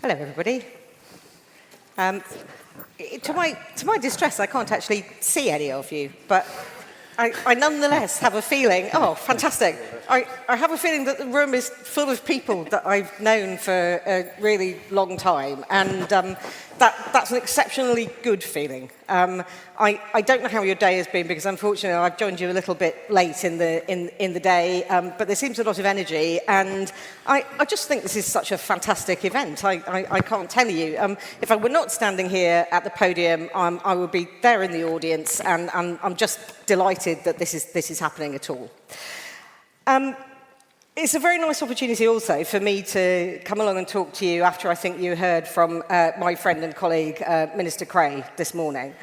Hello, everybody. To my distress, I can't actually see any of you, but I nonetheless have a feeling, oh, fantastic. I have a feeling that the room is full of people that I've known for a really long time, and that's an exceptionally good feeling. I don't know how your day has been, because unfortunately I've joined you a little bit late in the day, but there seems a lot of energy, and I just think this is such a fantastic event. I can't tell you. If I were not standing here at the podium, I would be there in the audience, and I'm just delighted that this is happening at all. It's a very nice opportunity also for me to come along and talk to you after I think you heard from my friend and colleague, Minister Cray, this morning.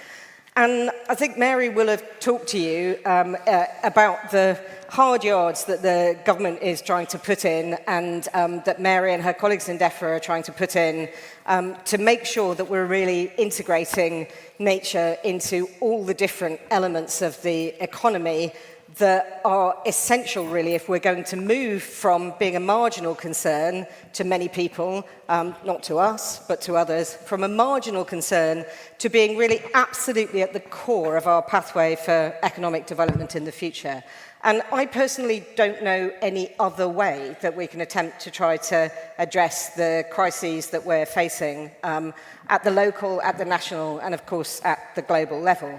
And I think Mary will have talked to you about the hard yards that the government is trying to put in, and that Mary and her colleagues in DEFRA are trying to put in to make sure that we're really integrating nature into all the different elements of the economy that are essential, really, if we're going to move from being a marginal concern to many people, not to us, but to others, from a marginal concern to being really absolutely at the core of our pathway for economic development in the future. And I personally don't know any other way that we can attempt to try to address the crises that we're facing at the local, at the national, and of course at the global level.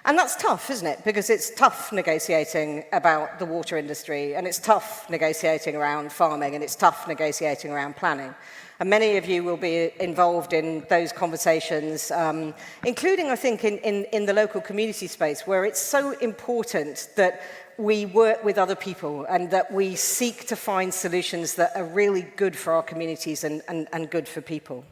And that's tough, isn't it? Because it's tough negotiating about the water industry, and it's tough negotiating around farming, and it's tough negotiating around planning. And many of you will be involved in those conversations, including, I think, in the local community space, where it's so important that we work with other people and that we seek to find solutions that are really good for our communities and good for people.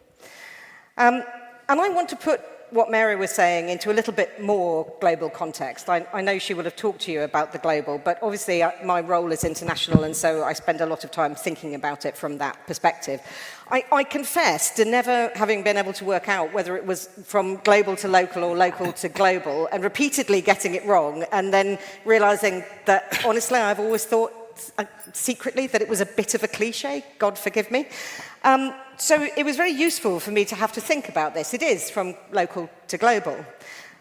And I want to put what Mary was saying into a little bit more global context. I know she will have talked to you about the global, but obviously my role is international, and so I spend a lot of time thinking about it from that perspective. I confess to never having been able to work out whether it was from global to local or local to global, and repeatedly getting it wrong, and then realizing that, honestly, I've always thought secretly that it was a bit of a cliche, God forgive me. So it was very useful for me to have to think about this. It is from local to global.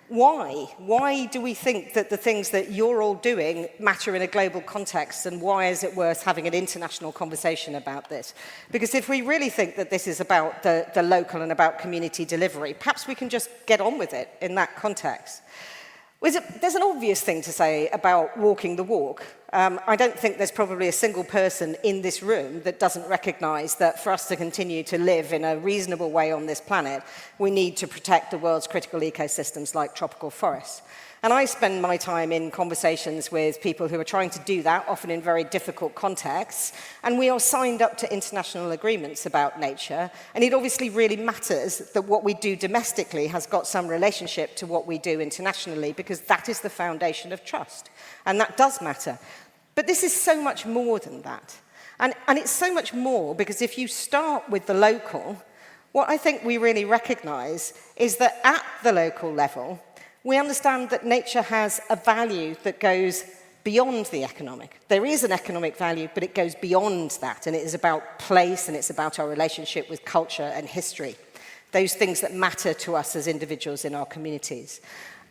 Why? Why do we think that the things that you're all doing matter in a global context, and why is it worth having an international conversation about this? Because if we really think that this is about the local and about community delivery, perhaps we can just get on with it in that context. There's an obvious thing to say about walking the walk. I don't think there's probably a single person in this room that doesn't recognize that for us to continue to live in a reasonable way on this planet, we need to protect the world's critical ecosystems like tropical forests. And I spend my time in conversations with people who are trying to do that, often in very difficult contexts, and we are signed up to international agreements about nature, and it obviously really matters that what we do domestically has got some relationship to what we do internationally, because that is the foundation of trust, and that does matter. But this is so much more than that. And it's so much more because if you start with the local, what I think we really recognize is that at the local level, we understand that nature has a value that goes beyond the economic. There is an economic value, but it goes beyond that, and it is about place, and it's about our relationship with culture and history, those things that matter to us as individuals in our communities.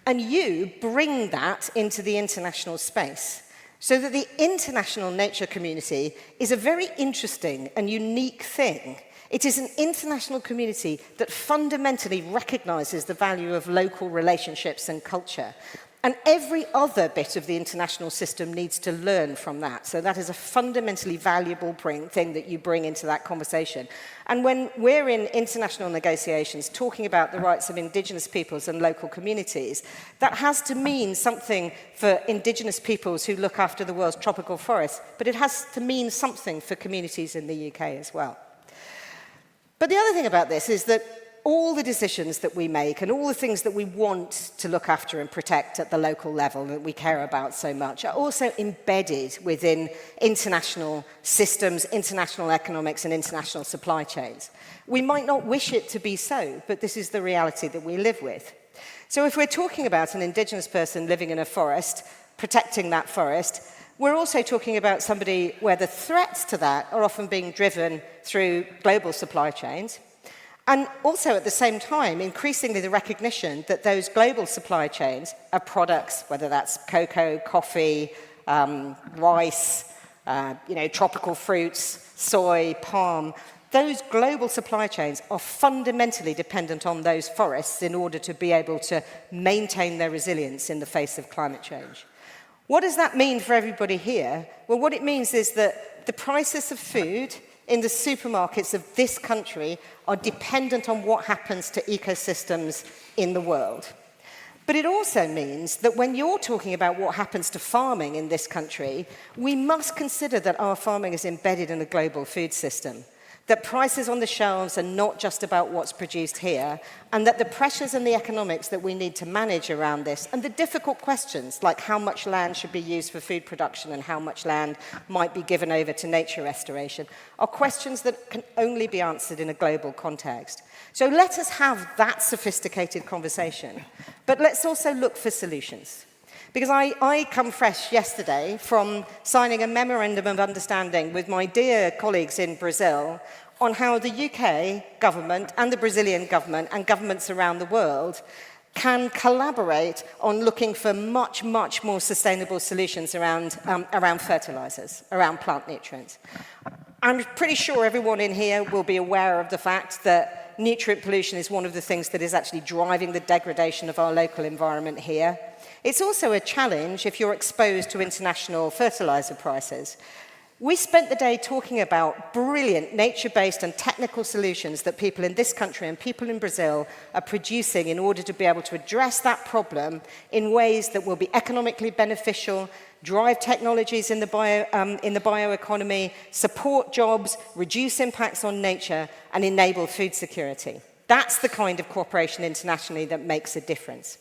And you bring that into the international space, so that the international nature community is a very interesting and unique thing. It is an international community that fundamentally recognizes the value of local relationships and culture. And every other bit of the international system needs to learn from that. So that is a fundamentally valuable thing that you bring into that conversation. And when we're in international negotiations talking about the rights of indigenous peoples and local communities, that has to mean something for indigenous peoples who look after the world's tropical forests, but it has to mean something for communities in the UK as well. But the other thing about this is that all the decisions that we make and all the things that we want to look after and protect at the local level that we care about so much are also embedded within international systems, international economics, and international supply chains. We might not wish it to be so, but this is the reality that we live with. So if we're talking about an indigenous person living in a forest, protecting that forest, we're also talking about somebody where the threats to that are often being driven through global supply chains. And also at the same time, increasingly the recognition that those global supply chains of products, whether that's cocoa, coffee, rice, tropical fruits, soy, palm, those global supply chains are fundamentally dependent on those forests in order to be able to maintain their resilience in the face of climate change. What does that mean for everybody here? Well, what it means is that the prices of food in the supermarkets of this country are dependent on what happens to ecosystems in the world. But it also means that when you're talking about what happens to farming in this country, we must consider that our farming is embedded in a global food system, that prices on the shelves are not just about what's produced here, and that the pressures and the economics that we need to manage around this, and the difficult questions like how much land should be used for food production and how much land might be given over to nature restoration, are questions that can only be answered in a global context. So let us have that sophisticated conversation, but let's also look for solutions. Because I come fresh yesterday from signing a memorandum of understanding with my dear colleagues in Brazil on how the UK government and the Brazilian government and governments around the world can collaborate on looking for much, much more sustainable solutions around fertilizers, around plant nutrients. I'm pretty sure everyone in here will be aware of the fact that nutrient pollution is one of the things that is actually driving the degradation of our local environment here. It's also a challenge if you're exposed to international fertilizer prices. We spent the day talking about brilliant nature-based and technical solutions that people in this country and people in Brazil are producing in order to be able to address that problem in ways that will be economically beneficial, drive technologies in the bioeconomy, support jobs, reduce impacts on nature, and enable food security. That's the kind of cooperation internationally that makes a difference.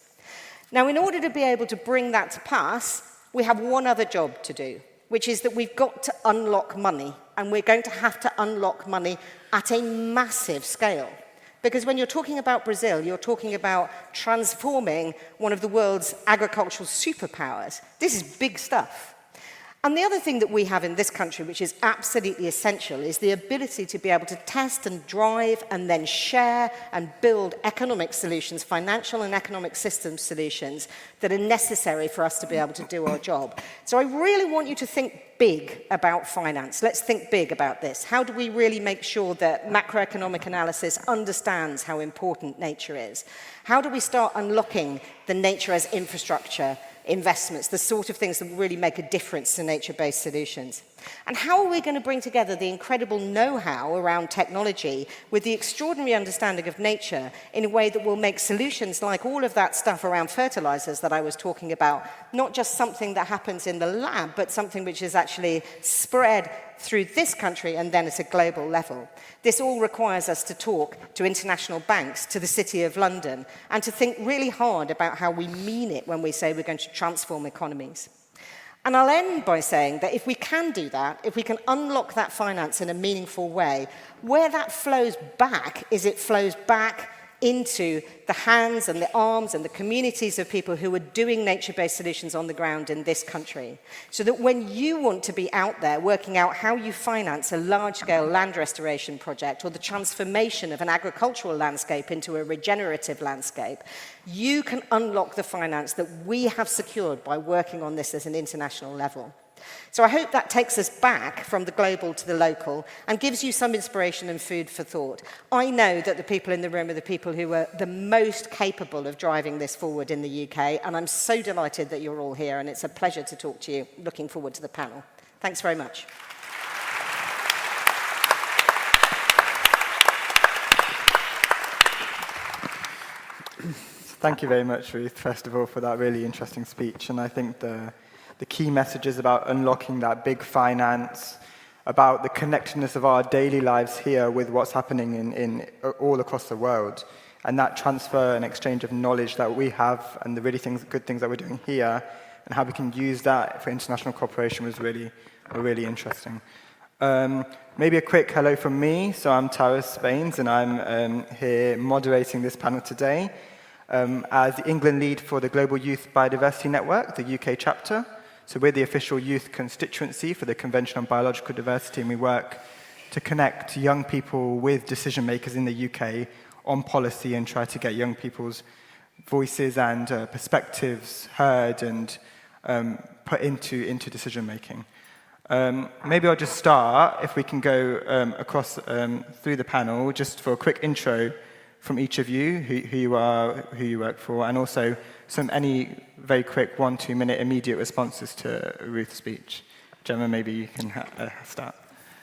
Now, in order to be able to bring that to pass, we have one other job to do, which is that we've got to unlock money, and we're going to have to unlock money at a massive scale. Because when you're talking about Brazil, you're talking about transforming one of the world's agricultural superpowers. This is big stuff. And the other thing that we have in this country, which is absolutely essential, is the ability to be able to test and drive and then share and build economic solutions, financial and economic system solutions that are necessary for us to be able to do our job. So I really want you to think big about finance. Let's think big about this. How do we really make sure that macroeconomic analysis understands how important nature is? How do we start unlocking the nature as infrastructure investments, the sort of things that will really make a difference to nature-based solutions? And how are we going to bring together the incredible know-how around technology with the extraordinary understanding of nature in a way that will make solutions like all of that stuff around fertilizers that I was talking about, not just something that happens in the lab, but something which is actually spread through this country and then at a global level? This all requires us to talk to international banks, to the City of London, and to think really hard about how we mean it when we say we're going to transform economies. And I'll end by saying that if we can do that, if we can unlock that finance in a meaningful way, where that flows back is it flows back into the hands and the arms and the communities of people who are doing nature-based solutions on the ground in this country. So that when you want to be out there working out how you finance a large-scale land restoration project or the transformation of an agricultural landscape into a regenerative landscape, you can unlock the finance that we have secured by working on this at an international level. So I hope that takes us back from the global to the local and gives you some inspiration and food for thought. I know that the people in the room are the people who are the most capable of driving this forward in the UK, and I'm so delighted that you're all here, and it's a pleasure to talk to you. Looking forward to the panel. Thanks very much. Thank you very much, Ruth, first of all, for that really interesting speech. And I think the key message is about unlocking that big finance, about the connectedness of our daily lives here with what's happening in all across the world. And that transfer and exchange of knowledge that we have and the really good things that we're doing here and how we can use that for international cooperation was really interesting. Maybe a quick hello from me. So I'm Taras Spains, and I'm here moderating this panel today as the England lead for the Global Youth Biodiversity Network, the UK chapter. So we're the official youth constituency for the Convention on Biological Diversity, and we work to connect young people with decision makers in the UK on policy and try to get young people's voices and perspectives heard and put into decision making. Maybe I'll just start, if we can go across through the panel, just for a quick intro from each of you, who you are, who you work for, and also any very quick 1-2 minute immediate responses to Ruth's speech. Gemma, maybe you can start.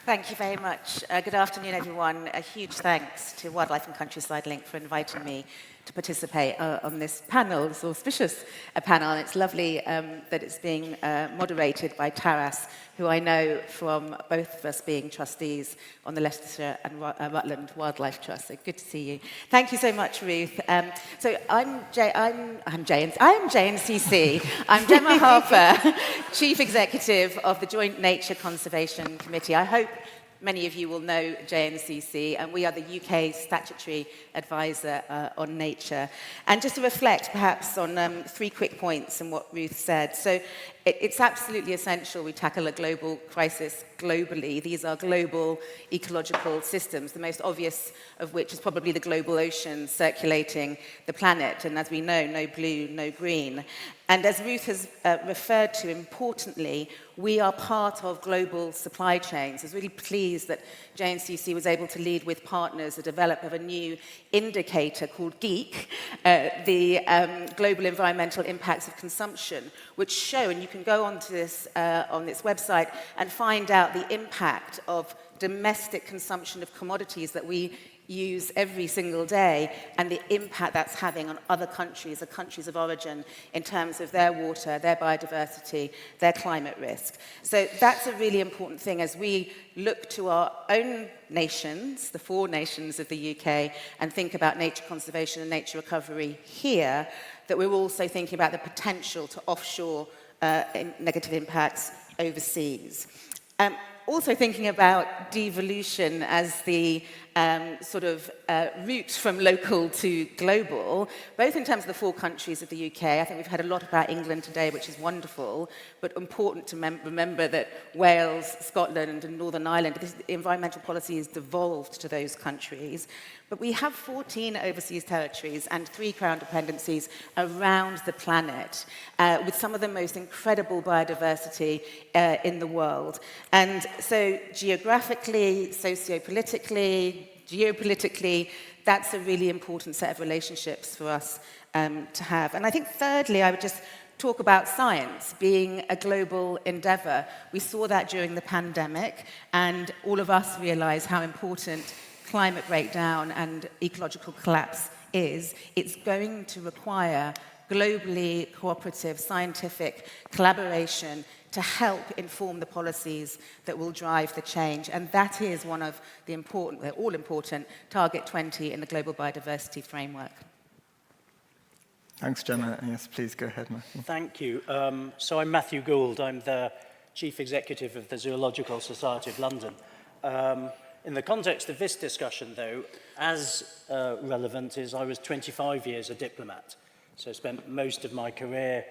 Thank you very much. Good afternoon, everyone. A huge thanks to Wildlife and Countryside Link for inviting me to participate on this panel, this auspicious panel. And it's lovely that it's being moderated by Taras, who I know from both of us being trustees on the Leicestershire and Rutland Wildlife Trust. So good to see you. Thank you so much, Ruth. So I'm JNCC. I'm Gemma Harper, Chief Executive of the Joint Nature Conservation Committee. I hope many of you will know JNCC, and we are the UK statutory advisor on nature. And just to reflect perhaps on 3 quick points on what Ruth said. So it's absolutely essential we tackle a global crisis globally. These are global ecological systems, the most obvious of which is probably the global ocean circulating the planet. And as we know, no blue, no green. And as Ruth has referred to, importantly, we are part of global supply chains. I was really pleased that JNCC was able to lead with partners the development of a new indicator called GEEK, the Global Environmental Impacts of Consumption, which show, and you can go onto this on this website and find out the impact of domestic consumption of commodities that we use every single day and the impact that's having on other countries, the countries of origin, in terms of their water, their biodiversity, their climate risk. So that's a really important thing as we look to our own nations, the 4 nations of the UK, and think about nature conservation and nature recovery here, that we're also thinking about the potential to offshore negative impacts overseas. Also thinking about devolution as the route from local to global, both in terms of the 4 countries of the UK. I think we've had a lot about England today, which is wonderful, but important to remember that Wales, Scotland, and Northern Ireland, environmental policy is devolved to those countries. But we have 14 overseas territories and 3 crown dependencies around the planet, with some of the most incredible biodiversity in the world. And so geographically, sociopolitically, geopolitically, that's a really important set of relationships for us to have. And I think thirdly, I would just talk about science being a global endeavor. We saw that during the pandemic, and all of us realize how important climate breakdown and ecological collapse is. It's going to require globally cooperative scientific collaboration to help inform the policies that will drive the change. And that is one of the important, they're all important, Target 20 in the Global Biodiversity Framework. Thanks, Gemma. Yes, please go ahead, Matthew. Thank you. So I'm Matthew Gould. I'm the Chief Executive of the Zoological Society of London. In the context of this discussion, though, as relevant is I was 25 years a diplomat. So I spent most of my career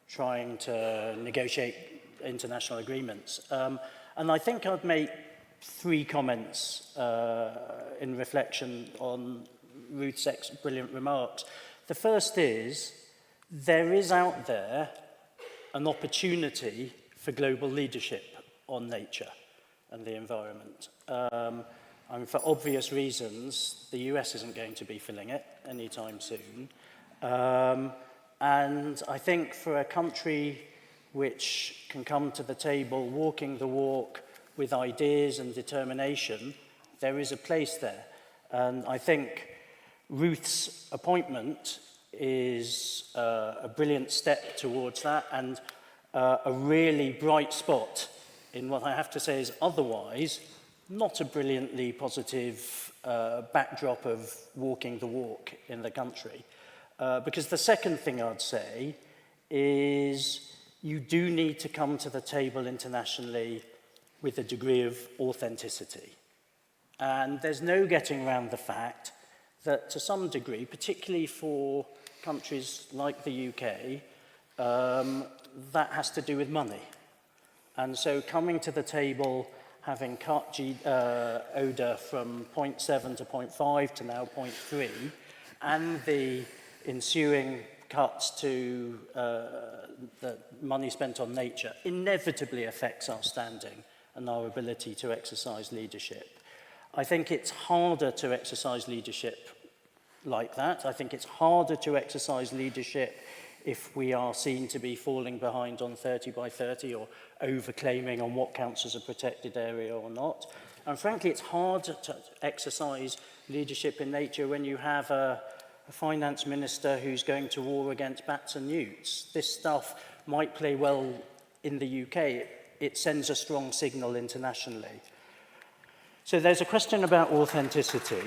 trying to negotiate international agreements. And I think I'd make 3 comments in reflection on Ruth's brilliant remarks. The first is, there is out there an opportunity for global leadership on nature and the environment. And for obvious reasons, the US isn't going to be filling it anytime soon. And I think for a country which can come to the table walking the walk with ideas and determination, there is a place there. And I think Ruth's appointment is a brilliant step towards that, and a really bright spot in what I have to say is otherwise not a brilliantly positive backdrop of walking the walk in the country. Because the second thing I'd say is you do need to come to the table internationally with a degree of authenticity. And there's no getting around the fact that to some degree, particularly for countries like the UK, that has to do with money. And so coming to the table having cut ODA from 0.7 to 0.5 to now 0.3, and the ensuing cuts to the money spent on nature inevitably affects our standing and our ability to exercise leadership. I think it's harder to exercise leadership like that. I think it's harder to exercise leadership if we are seen to be falling behind on 30 by 30 or over-claiming on what counts as a protected area or not. And frankly, it's hard to exercise leadership in nature when you have a finance minister who's going to war against bats and newts. This stuff might play well in the UK. It sends a strong signal internationally. So there's a question about authenticity,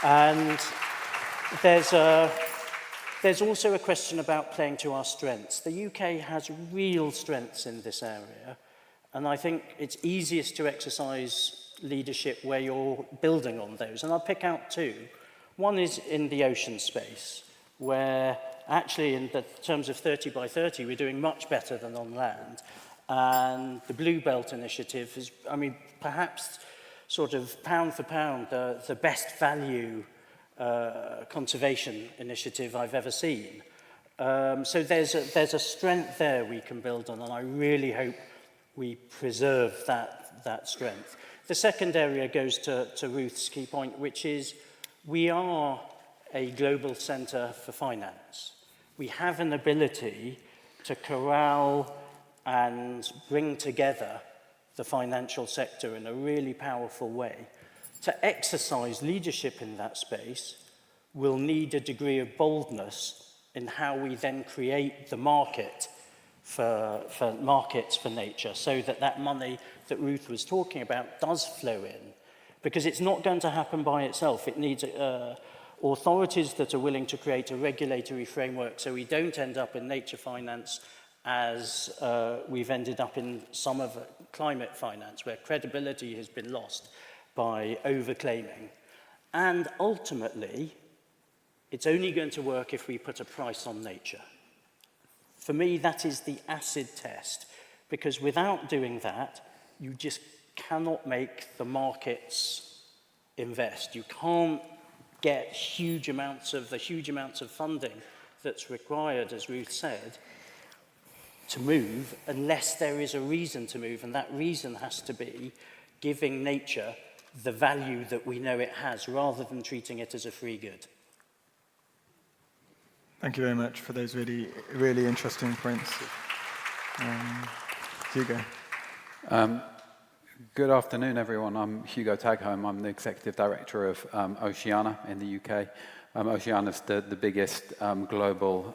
and there's also a question about playing to our strengths. The UK has real strengths in this area, and I think it's easiest to exercise leadership where you're building on those. And I'll pick out two. One is in the ocean space, where actually in the terms of 30 by 30, we're doing much better than on land. And the Blue Belt initiative is, I mean, perhaps sort of pound for pound, the best value conservation initiative I've ever seen. So there's a strength there we can build on, and I really hope we preserve that strength. The second area goes to Ruth's key point, which is we are a global centre for finance. We have an ability to corral and bring together the financial sector in a really powerful way. To exercise leadership in that space, we'll need a degree of boldness in how we then create the market for markets for nature, so that money that Ruth was talking about does flow in. Because it's not going to happen by itself. It needs authorities that are willing to create a regulatory framework so we don't end up in nature finance as we've ended up in some of climate finance, where credibility has been lost by overclaiming. And ultimately, it's only going to work if we put a price on nature. For me, that is the acid test, because without doing that, you just cannot make the markets invest. You can't get huge amounts of funding that's required, as Ruth said, to move unless there is a reason to move, and that reason has to be giving nature the value that we know it has, rather than treating it as a free good. Thank you very much for those really, really interesting points. Hugo. Good afternoon, everyone. I'm Hugo Tagholm. I'm the Executive Director of Oceana in the UK. Oceana is the biggest global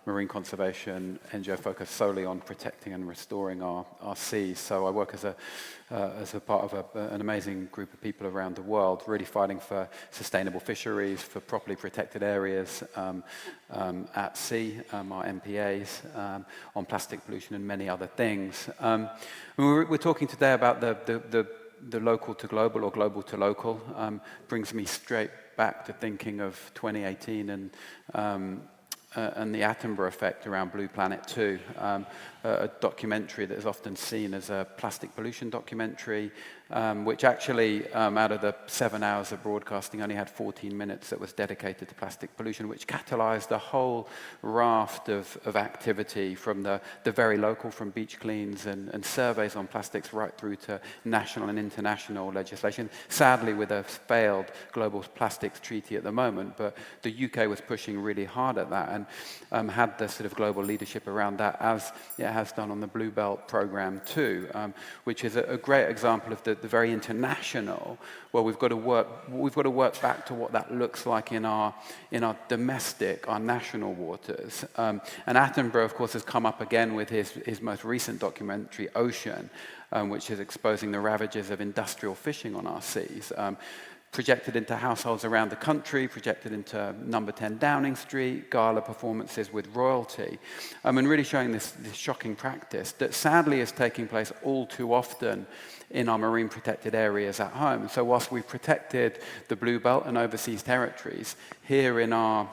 marine conservation NGO focused solely on protecting and restoring our seas. So I work as a part of an amazing group of people around the world, really fighting for sustainable fisheries, for properly protected areas at sea, our MPAs, on plastic pollution and many other things. We're talking today about the local to global or global to local. Brings me straight back to thinking of 2018 and the Attenborough effect around Blue Planet 2, a documentary that is often seen as a plastic pollution documentary, which actually, out of the 7 hours of broadcasting, only had 14 minutes that was dedicated to plastic pollution, which catalyzed a whole raft of activity from the very local, from beach cleans and surveys on plastics right through to national and international legislation. Sadly, with a failed global plastics treaty at the moment, but the UK was pushing really hard at that and had the sort of global leadership around that, as it has done on the Blue Belt program too, which is a great example of the very international, where we've got to work back to what that looks like in our domestic, our national waters. And Attenborough, of course, has come up again with his most recent documentary, Ocean, which is exposing the ravages of industrial fishing on our seas. Projected into households around the country, projected into number 10 Downing Street, gala performances with royalty, and really showing this shocking practice that sadly is taking place all too often in our marine protected areas at home. So whilst we've protected the Blue Belt and overseas territories, here in our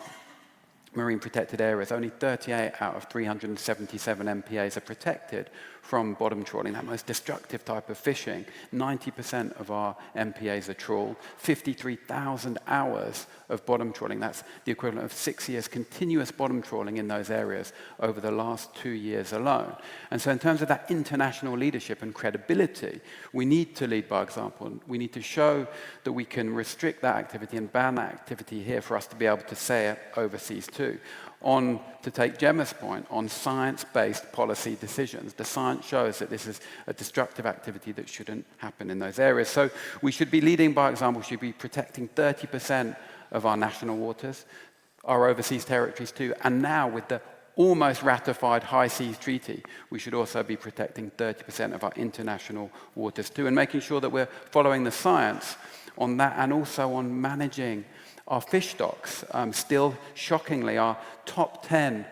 marine protected areas, only 38 out of 377 MPAs are protected from bottom trawling, that most destructive type of fishing. 90% of our MPAs are trawled. 53,000 hours of bottom trawling. That's the equivalent of 6 years continuous bottom trawling in those areas over the last 2 years alone. And so in terms of that international leadership and credibility, we need to lead by example. We need to show that we can restrict that activity and ban that activity here for us to be able to say it overseas too. On, to take Gemma's point, on science-based policy decisions. The science shows that this is a destructive activity that shouldn't happen in those areas. So we should be leading by example, we should be protecting 30% of our national waters, our overseas territories too, and now with the almost ratified High Seas Treaty, we should also be protecting 30% of our international waters too, and making sure that we're following the science on that, and also on managing our fish stocks. Still, shockingly, our top 10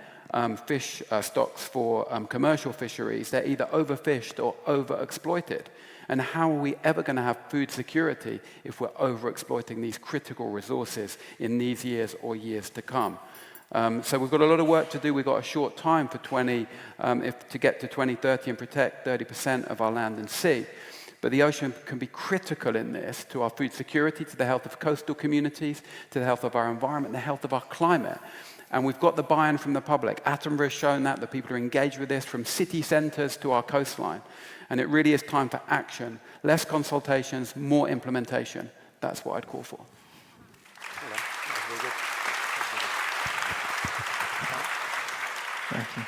fish stocks for commercial fisheries, they're either overfished or overexploited. And how are we ever going to have food security if we're overexploiting these critical resources in these years or years to come? So we've got a lot of work to do. We've got a short time for to get to 2030 and protect 30% of our land and sea. But the ocean can be critical in this to our food security, to the health of coastal communities, to the health of our environment, the health of our climate. And we've got the buy-in from the public. Attenborough has shown that people are engaged with this, from city centres to our coastline. And it really is time for action. Less consultations, more implementation. That's what I'd call for. Thank you.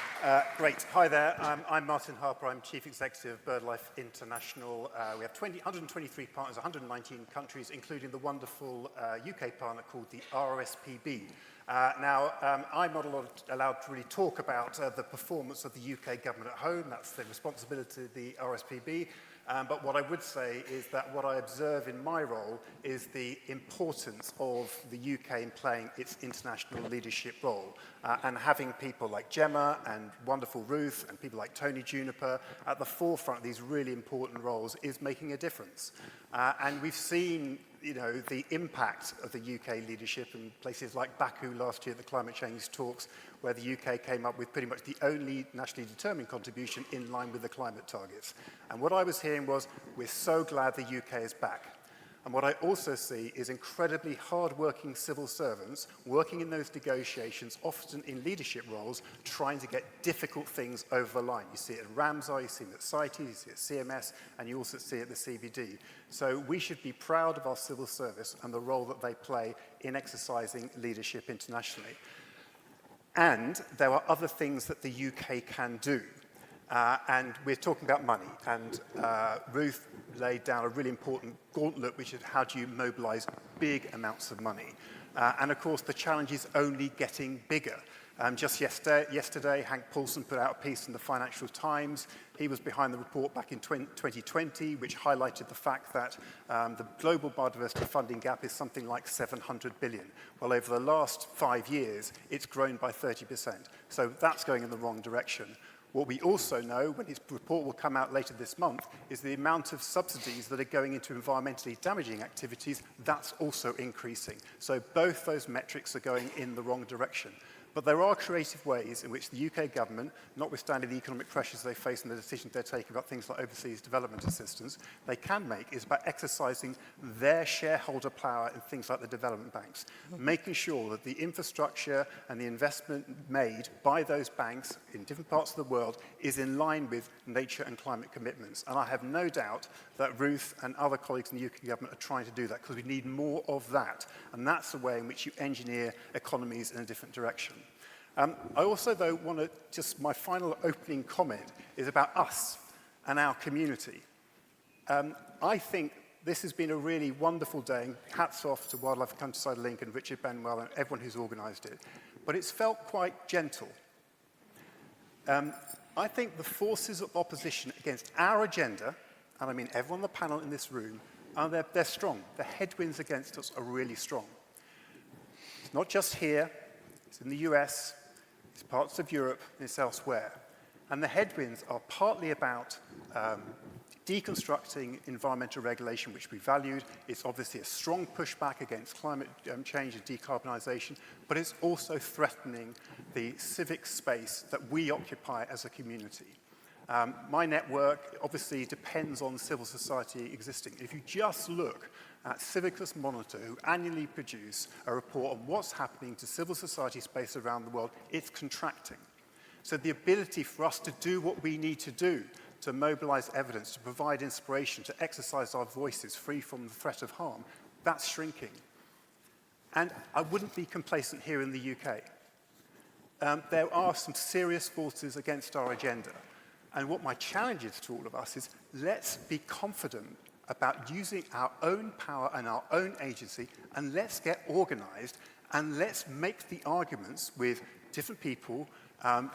Great. Hi there. I'm Martin Harper. I'm Chief Executive of BirdLife International. We have 123 partners, 119 countries, including the wonderful UK partner called the RSPB. Now, I'm not allowed to really talk about the performance of the UK government at home. That's the responsibility of the RSPB. But what I would say is that what I observe in my role is the importance of the UK in playing its international leadership role. And having people like Gemma and wonderful Ruth and people like Tony Juniper at the forefront of these really important roles is making a difference. And we've seen, the impact of the UK leadership in places like Baku last year at the climate change talks, where the UK came up with pretty much the only nationally determined contribution in line with the climate targets. And what I was hearing was, we're so glad the UK is back. And what I also see is incredibly hard-working civil servants working in those negotiations, often in leadership roles, trying to get difficult things over the line. You see it at Ramsar, you see it at CITES, you see it at CMS, and you also see it at the CBD. So we should be proud of our civil service and the role that they play in exercising leadership internationally. And there are other things that the UK can do. And we're talking about money. And Ruth laid down a really important gauntlet, which is how do you mobilize big amounts of money? And of course, the challenge is only getting bigger. Just yesterday, Hank Paulson put out a piece in the Financial Times. He was behind the report back in 2020, which highlighted the fact that the global biodiversity funding gap is something like 700 billion. Well, over the last 5 years, it's grown by 30%. So that's going in the wrong direction. What we also know, when his report will come out later this month, is the amount of subsidies that are going into environmentally damaging activities, that's also increasing. So both those metrics are going in the wrong direction. But there are creative ways in which the UK government, notwithstanding the economic pressures they face and the decisions they're taking about things like overseas development assistance, they can make is about exercising their shareholder power in things like the development banks, making sure that the infrastructure and the investment made by those banks in different parts of the world is in line with nature and climate commitments. And I have no doubt that Ruth and other colleagues in the UK government are trying to do that, because we need more of that. And that's the way in which you engineer economies in a different direction. I also, though, want to my final opening comment is about us and our community. I think this has been a really wonderful day, and hats off to Wildlife Countryside Link and Richard Benwell and everyone who's organised it. But it's felt quite gentle. I think the forces of opposition against our agenda, and I mean everyone on the panel in this room, they're strong. The headwinds against us are really strong. It's not just here, it's in the US, it's parts of Europe, and it's elsewhere. And the headwinds are partly about deconstructing environmental regulation, which we valued. It's obviously a strong pushback against climate change and decarbonisation, but it's also threatening the civic space that we occupy as a community. My network obviously depends on civil society existing. If you just look at Civicus Monitor, who annually produce a report on what's happening to civil society space around the world, it's contracting. So the ability for us to do what we need to do, to mobilize evidence, to provide inspiration, to exercise our voices free from the threat of harm, that's shrinking. And I wouldn't be complacent here in the UK. There are some serious forces against our agenda. And what my challenge is to all of us is, let's be confident about using our own power and our own agency, and let's get organized, and let's make the arguments with different people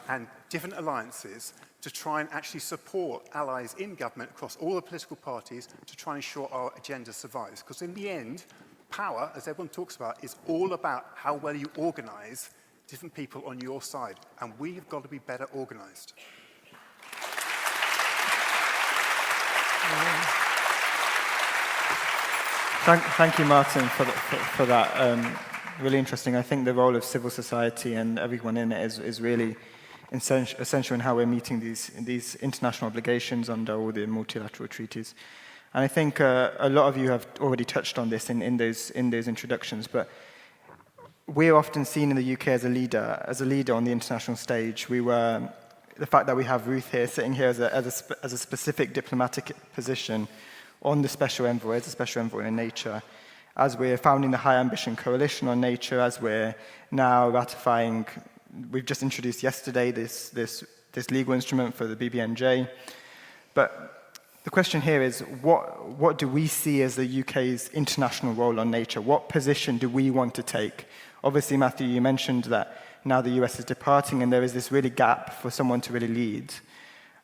and different alliances to try and actually support allies in government across all the political parties to try and ensure our agenda survives. Because in the end, power, as everyone talks about, is all about how well you organize different people on your side. And we have got to be better organized. Thank you, Martin, for that. Really interesting. I think the role of civil society and everyone in it is really essential in how we're meeting these international obligations under all the multilateral treaties. And I think a lot of you have already touched on this in those introductions, but we're often seen in the UK as a leader on the international stage. The fact that we have Ruth here, sitting here as a specific diplomatic position on the Special Envoy, as a Special Envoy on Nature, as we're founding the High Ambition Coalition on Nature, as we're now ratifying, we've just introduced yesterday this legal instrument for the BBNJ. But the question here is, what do we see as the UK's international role on nature? What position do we want to take? Obviously, Matthew, you mentioned that now the US is departing and there is this really gap for someone to really lead.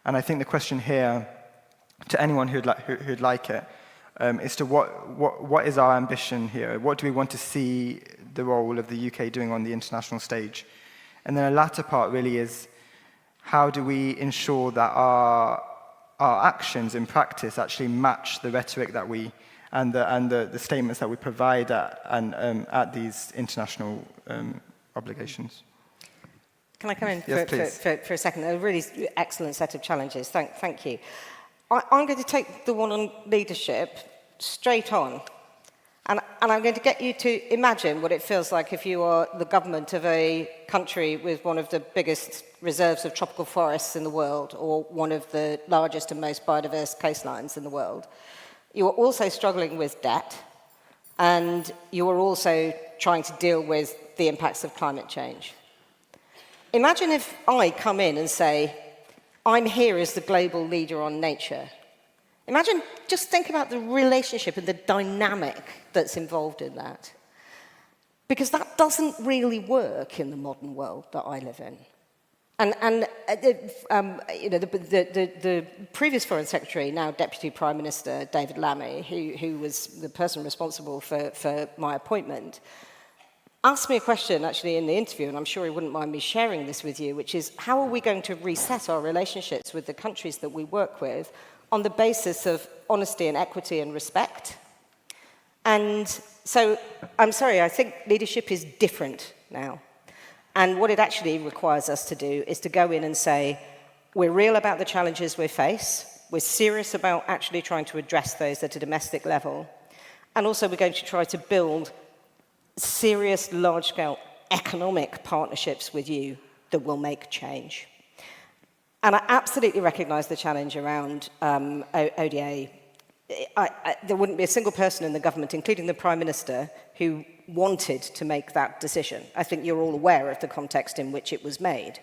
And I think the question here, to anyone who'd like it, is to what is our ambition here? What do we want to see the role of the UK doing on the international stage? And then a latter part really is, how do we ensure that our actions in practice actually match the rhetoric that and the statements that we provide at these international obligations? Can I come in Yes, for a second? A really excellent set of challenges. Thank you. I'm going to take the one on leadership straight on. And I'm going to get you to imagine what it feels like if you are the government of a country with one of the biggest reserves of tropical forests in the world, or one of the largest and most biodiverse coastlines in the world. You are also struggling with debt, and you are also trying to deal with the impacts of climate change. Imagine if I come in and say, I'm here as the global leader on nature. Imagine, just think about the relationship and the dynamic that's involved in that. Because that doesn't really work in the modern world that I live in. And the previous Foreign Secretary, now Deputy Prime Minister, David Lammy, who was the person responsible for my appointment, asked me a question actually in the interview, and I'm sure he wouldn't mind me sharing this with you, which is, how are we going to reset our relationships with the countries that we work with on the basis of honesty and equity and respect? And so, I'm sorry, I think leadership is different now. And what it actually requires us to do is to go in and say, we're real about the challenges we face, we're serious about actually trying to address those at a domestic level, and also we're going to try to build serious, large-scale economic partnerships with you that will make change. And I absolutely recognise the challenge around ODA. There wouldn't be a single person in the government, including the Prime Minister, who wanted to make that decision. I think you're all aware of the context in which it was made.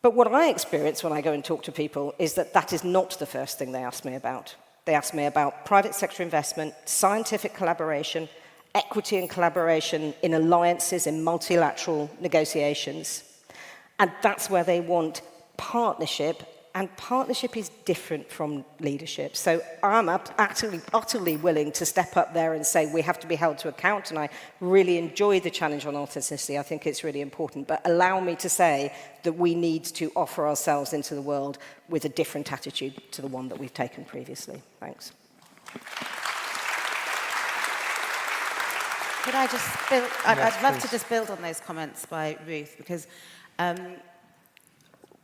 But what I experience when I go and talk to people is that that is not the first thing they ask me about. They ask me about private sector investment, scientific collaboration, equity and collaboration in alliances, in multilateral negotiations. And that's where they want partnership, and partnership is different from leadership. So I'm utterly willing to step up there and say we have to be held to account, and I really enjoy the challenge on authenticity. I think it's really important. But allow me to say that we need to offer ourselves into the world with a different attitude to the one that we've taken previously. Thanks. Could I just build? I'd love to just build on those comments by Ruth, because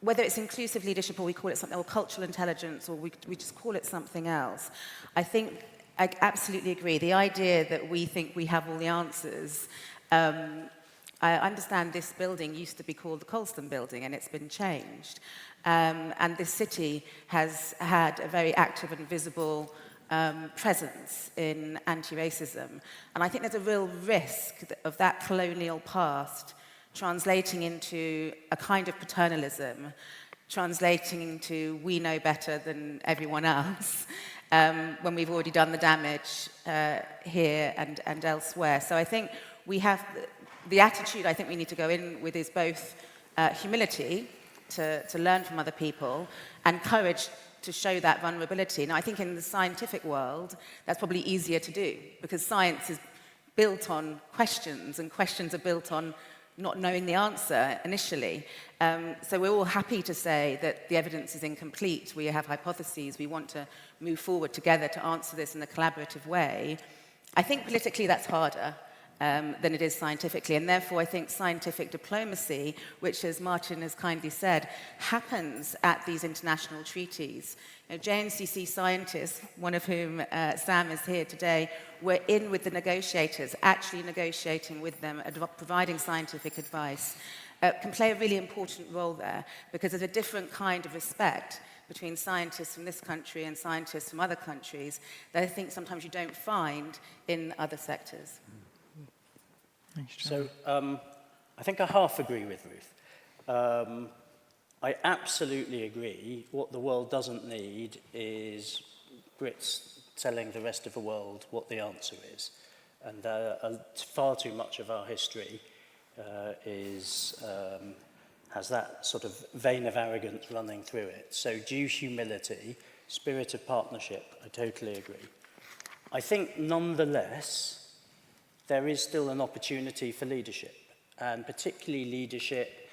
whether it's inclusive leadership or we call it something, or cultural intelligence, or we just call it something else, I think I absolutely agree. The idea that we think we have all the answers, I understand this building used to be called the Colston Building and it's been changed. And this city has had a very active and visible presence in anti-racism. And I think there's a real risk of that colonial past translating into a kind of paternalism, translating into we know better than everyone else, when we've already done the damage here and elsewhere. So I think we have the attitude I think we need to go in with is both humility to learn from other people and courage to show that vulnerability. Now, I think in the scientific world, that's probably easier to do because science is built on questions and questions are built on not knowing the answer initially. So we're all happy to say that the evidence is incomplete. We have hypotheses. We want to move forward together to answer this in a collaborative way. I think politically that's harder than it is scientifically. And therefore, I think scientific diplomacy, which, as Martin has kindly said, happens at these international treaties. You know, JNCC scientists, one of whom Sam is here today, were in with the negotiators, actually negotiating with them, providing scientific advice, can play a really important role there because there's a different kind of respect between scientists from this country and scientists from other countries that I think sometimes you don't find in other sectors. So I think I half agree with Ruth. I absolutely agree. What the world doesn't need is Brits telling the rest of the world what the answer is. And far too much of our history has that sort of vein of arrogance running through it. So due humility, spirit of partnership, I totally agree. I think nonetheless, there is still an opportunity for leadership, and particularly leadership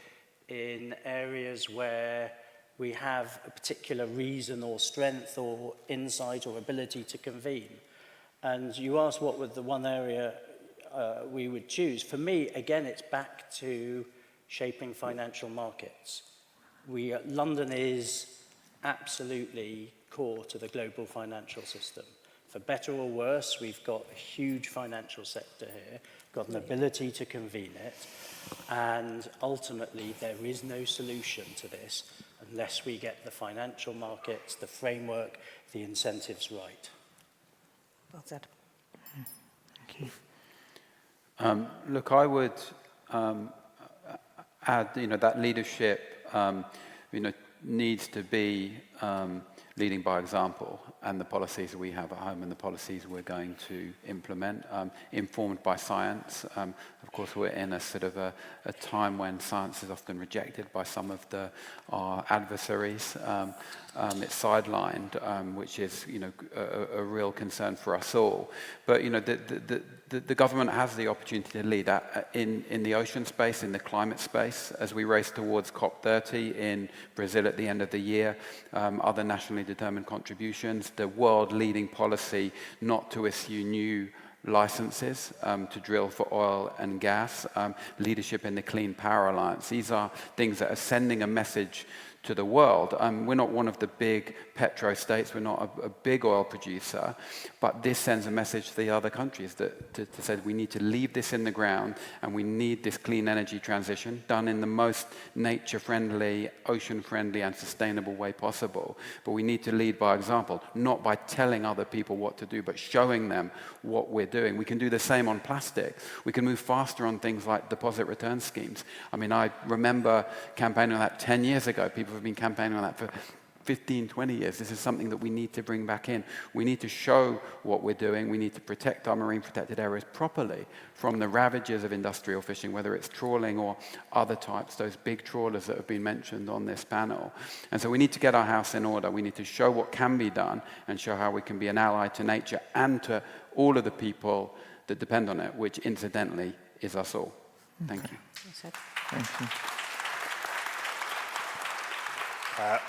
in areas where we have a particular reason or strength or insight or ability to convene. And you asked what would the one area we would choose. For me, again, it's back to shaping financial markets. London is absolutely core to the global financial system. For better or worse, we've got a huge financial sector here, got an ability to convene it, and ultimately there is no solution to this unless we get the financial markets, the framework, the incentives right. Well said. Thank you. Look, I would add, that leadership, needs to be leading by example, and the policies we have at home and the policies we're going to implement, informed by science. Of course, we're in a sort of a time when science is often rejected by some of our adversaries. It's sidelined, which is, a real concern for us all. But, the government has the opportunity to lead in the ocean space, in the climate space, as we race towards COP30 in Brazil at the end of the year, other nationally determined contributions, the world-leading policy not to issue new licenses to drill for oil and gas, leadership in the Clean Power Alliance. These are things that are sending a message to the world. We're not one of the big petro states, we're not a big oil producer, but this sends a message to the other countries to say we need to leave this in the ground and we need this clean energy transition done in the most nature-friendly, ocean-friendly and sustainable way possible. But we need to lead by example, not by telling other people what to do, but showing them what we're doing. We can do the same on plastic. We can move faster on things like deposit return schemes. I mean, I remember campaigning on that 10 years ago. People have been campaigning on that for 15, 20 years. This is something that we need to bring back in. We need to show what we're doing. We need to protect our marine protected areas properly from the ravages of industrial fishing, whether it's trawling or other types, those big trawlers that have been mentioned on this panel. And so we need to get our house in order. We need to show what can be done and show how we can be an ally to nature and to all of the people that depend on it, which incidentally is us all. Thank you. Thank you.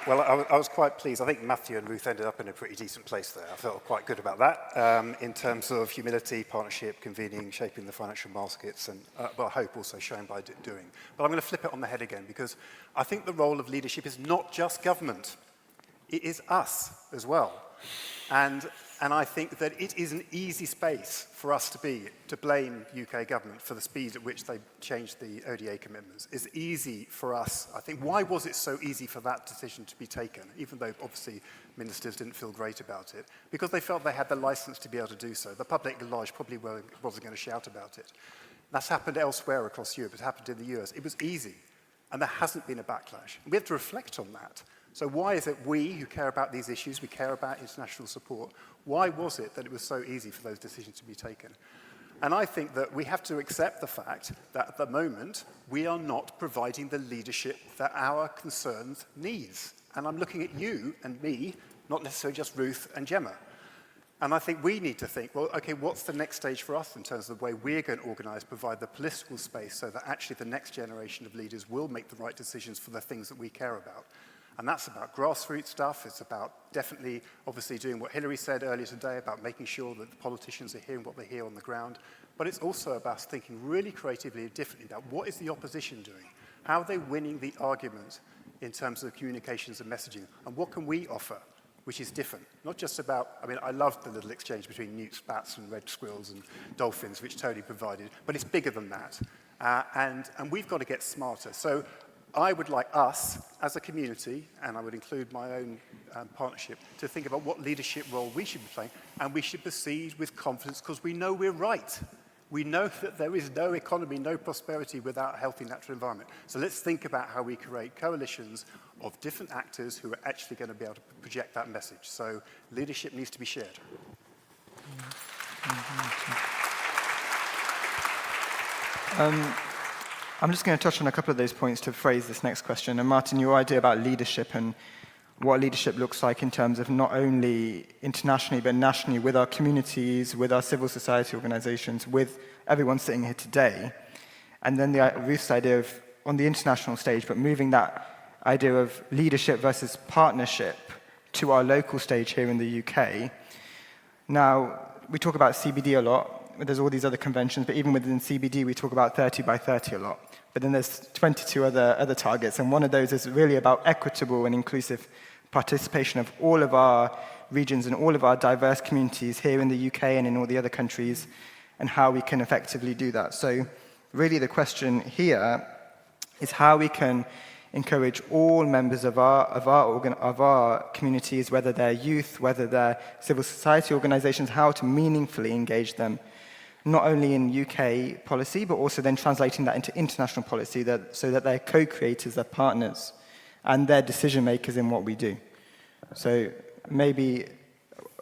Well, I was quite pleased. I think Matthew and Ruth ended up in a pretty decent place there. I felt quite good about that in terms of humility, partnership, convening, shaping the financial markets, and well, I hope also showing by doing. But I'm going to flip it on the head again, because I think the role of leadership is not just government. It is us as well. And I think that it is an easy space for us to blame UK government for the speed at which they changed the ODA commitments. It's easy for us, I think. Why was it so easy for that decision to be taken, even though obviously ministers didn't feel great about it? Because they felt they had the license to be able to do so. The public at large probably wasn't going to shout about it. That's happened elsewhere across Europe. It's happened in the US. It was easy, and there hasn't been a backlash. We have to reflect on that. So why is it we who care about these issues, we care about international support, why was it that it was so easy for those decisions to be taken? And I think that we have to accept the fact that at the moment, we are not providing the leadership that our concerns needs. And I'm looking at you and me, not necessarily just Ruth and Gemma. And I think we need to think, well, okay, what's the next stage for us in terms of the way we're going to organise, provide the political space so that actually the next generation of leaders will make the right decisions for the things that we care about. And that's about grassroots stuff. It's about definitely, obviously, doing what Hillary said earlier today about making sure that the politicians are hearing what they hear on the ground. But it's also about thinking really creatively and differently about what is the opposition doing? How are they winning the argument in terms of communications and messaging? And what can we offer, which is different? Not just about, I mean, I loved the little exchange between newts, bats, and red squirrels and dolphins, which Tony provided, but it's bigger than that. And we've got to get smarter. So I would like us, as a community, and I would include my own partnership, to think about what leadership role we should be playing, and we should proceed with confidence because we know we're right. We know that there is no economy, no prosperity without a healthy natural environment. So let's think about how we create coalitions of different actors who are actually going to be able to project that message. So leadership needs to be shared. I'm just going to touch on a couple of those points to phrase this next question. And Martin, your idea about leadership and what leadership looks like in terms of not only internationally but nationally with our communities, with our civil society organizations, with everyone sitting here today. And then Ruth's idea of on the international stage, but moving that idea of leadership versus partnership to our local stage here in the UK. Now, we talk about CBD a lot. There's all these other conventions, but even within CBD, we talk about 30 by 30 a lot. But then there's 22 other targets, and one of those is really about equitable and inclusive participation of all of our regions and all of our diverse communities here in the UK and in all the other countries, and how we can effectively do that. So really the question here is how we can encourage all members of our communities, whether they're youth, whether they're civil society organizations, how to meaningfully engage them, not only in UK policy, but also then translating that into international policy so that they're co-creators, they're partners, and they're decision makers in what we do. So maybe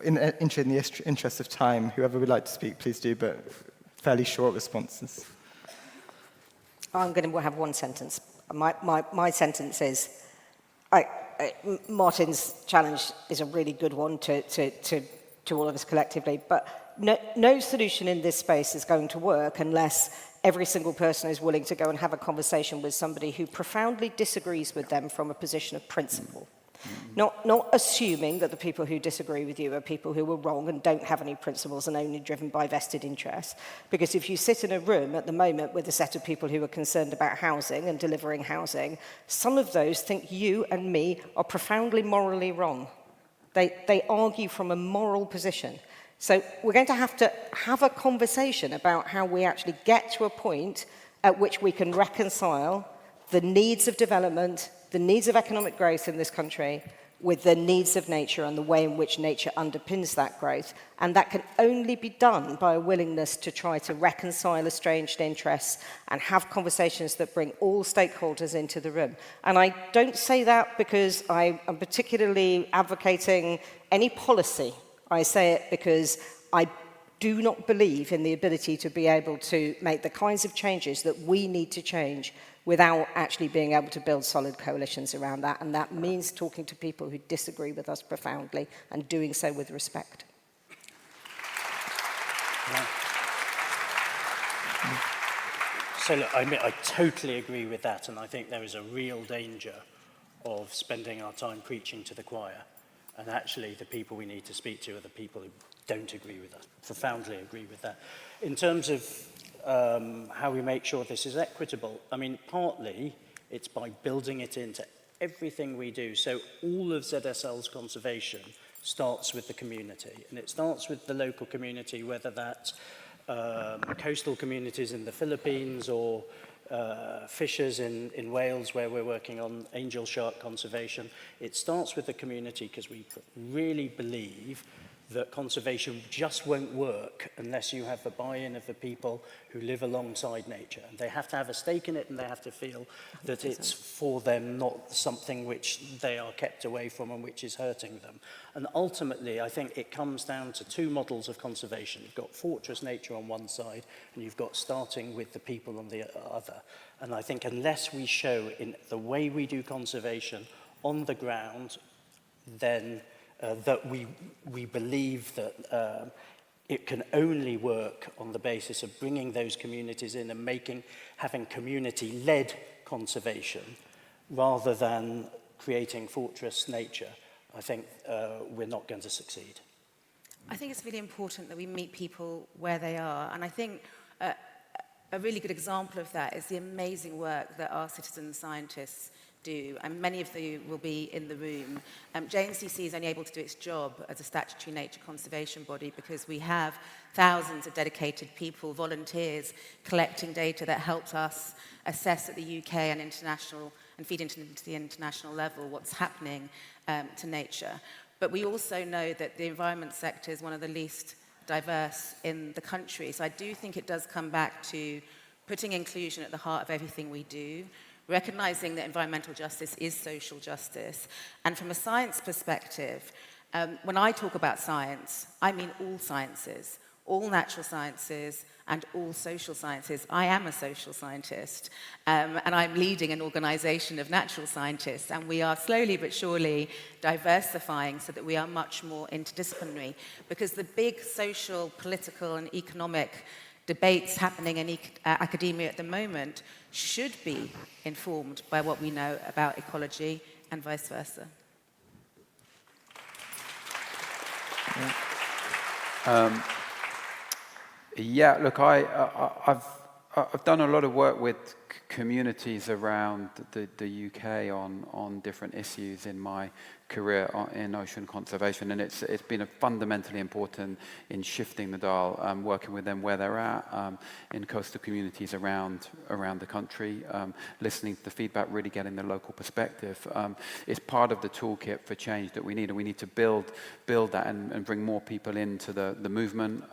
in the interest of time, whoever would like to speak, please do, but fairly short responses. I'm going to have one sentence. My sentence is, Martin's challenge is a really good one to all of us collectively, but no solution in this space is going to work unless every single person is willing to go and have a conversation with somebody who profoundly disagrees with them from a position of principle. Not assuming that the people who disagree with you are people who are wrong and don't have any principles and only driven by vested interests. Because if you sit in a room at the moment with a set of people who are concerned about housing and delivering housing, some of those think you and me are profoundly morally wrong. They argue from a moral position. So we're going to have a conversation about how we actually get to a point at which we can reconcile the needs of development, the needs of economic growth in this country, with the needs of nature and the way in which nature underpins that growth. And that can only be done by a willingness to try to reconcile estranged interests and have conversations that bring all stakeholders into the room. And I don't say that because I am particularly advocating any policy. I say it because I do not believe in the ability to be able to make the kinds of changes that we need to change without actually being able to build solid coalitions around that. And that means talking to people who disagree with us profoundly and doing so with respect. Yeah. So look, I totally agree with that, and I think there is a real danger of spending our time preaching to the choir. And actually, the people we need to speak to are the people who don't agree with us, profoundly agree with that. In terms of how we make sure this is equitable, I mean, partly it's by building it into everything we do. So all of ZSL's conservation starts with the community, and it starts with the local community, whether that's coastal communities in the Philippines or fishers in Wales, where we're working on angel shark conservation. It starts with the community because we really believe that conservation just won't work unless you have the buy-in of the people who live alongside nature. And they have to have a stake in it, and they have to feel that it's for them, not something which they are kept away from and which is hurting them. And ultimately, I think it comes down to two models of conservation. You've got fortress nature on one side, and you've got starting with the people on the other. And I think unless we show in the way we do conservation on the ground, then that we believe that it can only work on the basis of bringing those communities in and having community-led conservation rather than creating fortress nature. I think we're not going to succeed. I think it's really important that we meet people where they are, and I think a really good example of that is the amazing work that our citizen scientists do, and many of you will be in the room. JNCC is only able to do its job as a statutory nature conservation body because we have thousands of dedicated people, volunteers, collecting data that helps us assess at the UK and international, and feed into the international level what's happening to nature. But we also know that the environment sector is one of the least diverse in the country. So I do think it does come back to putting inclusion at the heart of everything we do, recognizing that environmental justice is social justice. And from a science perspective, when I talk about science, I mean all sciences, all natural sciences and all social sciences. I am a social scientist, and I'm leading an organization of natural scientists, and we are slowly but surely diversifying so that we are much more interdisciplinary, because the big social, political and economic debates happening in academia at the moment should be informed by what we know about ecology and vice versa. Yeah, look, I've done a lot of work with communities around the UK on different issues in my career in ocean conservation, and it's been fundamentally important in shifting the dial, working with them where they're at, in coastal communities around the country, listening to the feedback, really getting the local perspective. It's part of the toolkit for change that we need, and we need to build that and bring more people into the movement,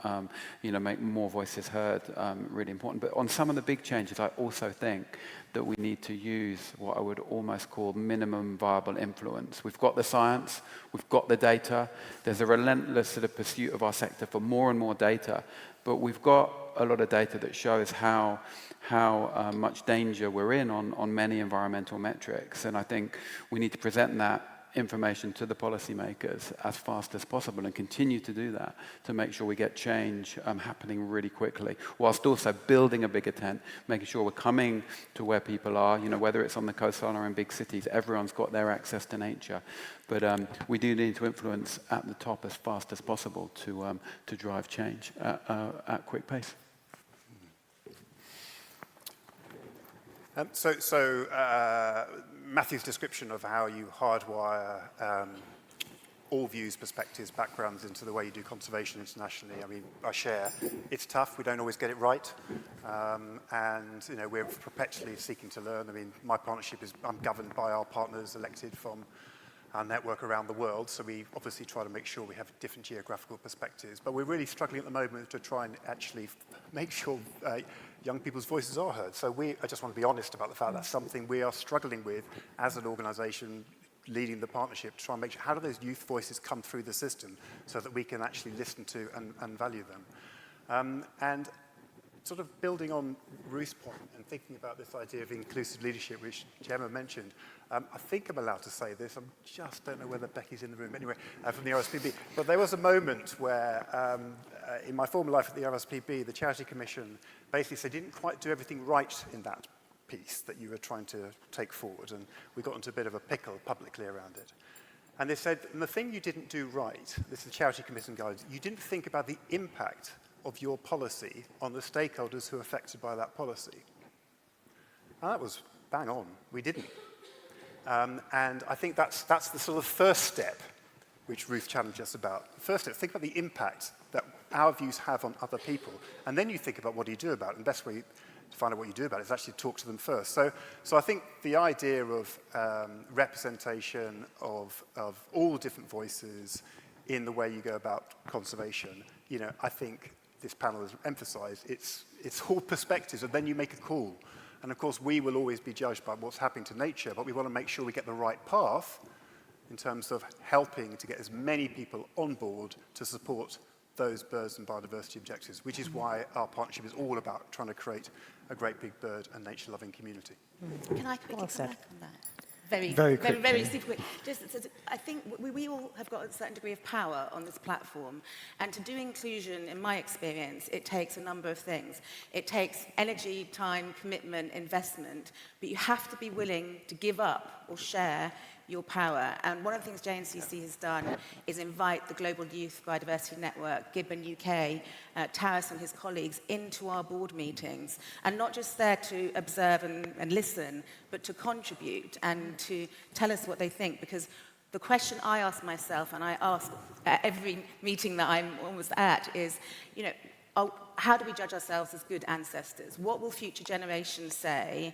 make more voices heard, really important. But on some of the big changes, I also think that we need to use what I would almost call minimum viable influence. We've got the science, we've got the data, there's a relentless sort of pursuit of our sector for more and more data, but we've got a lot of data that shows how much danger we're in on many environmental metrics, and I think we need to present that information to the policymakers as fast as possible and continue to do that to make sure we get change happening really quickly, whilst also building a bigger tent, making sure we're coming to where people are, whether it's on the coastline or in big cities, everyone's got their access to nature. But we do need to influence at the top as fast as possible to drive change at quick pace. Matthew's description of how you hardwire all views, perspectives, backgrounds into the way you do conservation internationally, I mean, I share. It's tough, we don't always get it right, and we're perpetually seeking to learn. I mean, my partnership I'm governed by our partners elected from our network around the world, so we obviously try to make sure we have different geographical perspectives, but we're really struggling at the moment to try and actually make sure young people's voices are heard. So I just want to be honest about the fact that's something we are struggling with as an organization leading the partnership, to try and make sure, how do those youth voices come through the system so that we can actually listen to and value them. And sort of building on Ruth's point and thinking about this idea of inclusive leadership, which Gemma mentioned, I think I'm allowed to say this, I just don't know whether Becky's in the room anyway, from the RSPB, but there was a moment where in my former life at the RSPB, the Charity Commission basically said they didn't quite do everything right in that piece that you were trying to take forward, and we got into a bit of a pickle publicly around it. And they said, and the thing you didn't do right, this is the Charity Commission guidance, you didn't think about the impact of your policy on the stakeholders who are affected by that policy. And that was bang on, we didn't. And I think that's the sort of first step which Ruth challenged us about. First step, think about the impact that our views have on other people, and then you think about what do you do about it. And the best way to find out what you do about it is actually talk to them first. So I think the idea of representation of all different voices in the way you go about conservation, I think this panel has emphasized, it's all perspectives, and then you make a call. And of course, we will always be judged by what's happening to nature, but we want to make sure we get the right path in terms of helping to get as many people on board to support those birds and biodiversity objectives, which is why our partnership is all about trying to create a great big bird and nature-loving community. Can I quickly come back on that? Very super quick. I think we all have got a certain degree of power on this platform, and to do inclusion, in my experience, it takes a number of things. It takes energy, time, commitment, investment, but you have to be willing to give up or share your power. And one of the things JNCC has done is invite the Global Youth Biodiversity Network, Gibbon UK, Taras and his colleagues into our board meetings, and not just there to observe and listen, but to contribute and to tell us what they think. Because the question I ask myself, and I ask at every meeting that I'm almost at, is, how do we judge ourselves as good ancestors? What will future generations say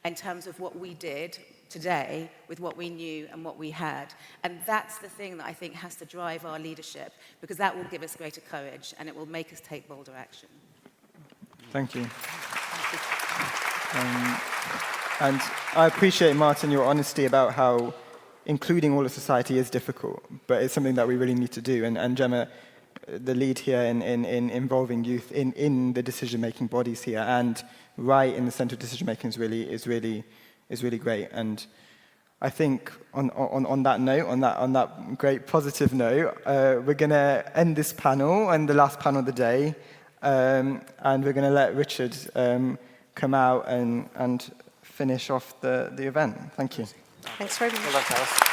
in terms of what we did today with what we knew and what we had? And that's the thing that I think has to drive our leadership, because that will give us greater courage and it will make us take bolder action. Thank you. And I appreciate, Martin, your honesty about how including all of society is difficult, but it's something that we really need to do. And Gemma, the lead here in involving youth in the decision-making bodies here and right in the center of decision-making is really great. And I think on that note, on that great positive note, we're going to end this panel and the last panel of the day, and we're going to let Richard come out and finish off the event. Thank you. Thanks very much. Well done, Taras.